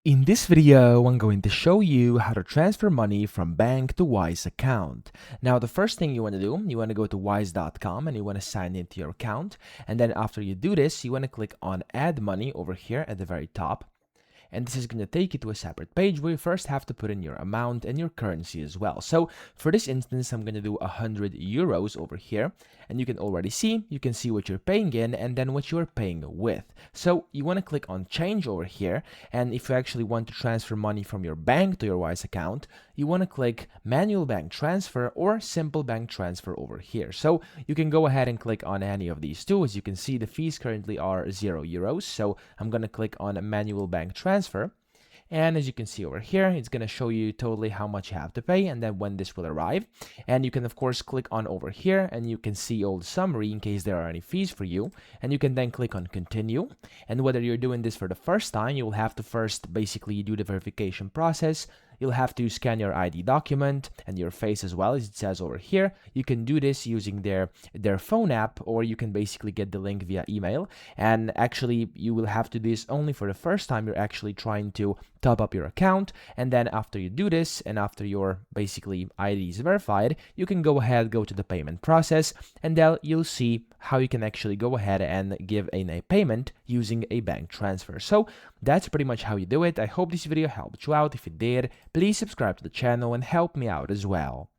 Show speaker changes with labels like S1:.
S1: In this video, I'm going to show you how to transfer money from bank to Wise account. Now, the first thing you want to do, you want to go to wise.com and you want to sign into your account. And then after you do this, you want to click on add money over here at the very top. And this is going to take you to a separate page where you first have to put in your amount and your currency as well. So for this instance, I'm going to do 100 euros over here, and you can already see, what you're paying in and then what you're paying with. So you want to click on change over here, and if you actually want to transfer money from your bank to your Wise account, you want to click manual bank transfer or simple bank transfer over here. So you can go ahead and click on any of these two. As you can see, the fees currently are 0 euros. So I'm going to click on a manual bank transfer. And as you can see over here, it's going to show you totally how much you have to pay and then when this will arrive. And you can, of course, click on over here and you can see all the summary in case there are any fees for you. And you can then click on continue. And whether you're doing this for the first time, you will have to first basically do the verification process. You'll have to scan your ID document and your face as well, as it says over here. You can do this using their phone app, or you can basically get the link via email. And actually, you will have to do this only for the first time you're actually trying to top up your account. And then after you do this, and after your basically ID is verified, you can go ahead, go to the payment process, and then you'll see how you can actually go ahead and give a payment using a bank transfer. So that's pretty much how you do it. I hope this video helped you out. If it did, please subscribe to the channel and help me out as well.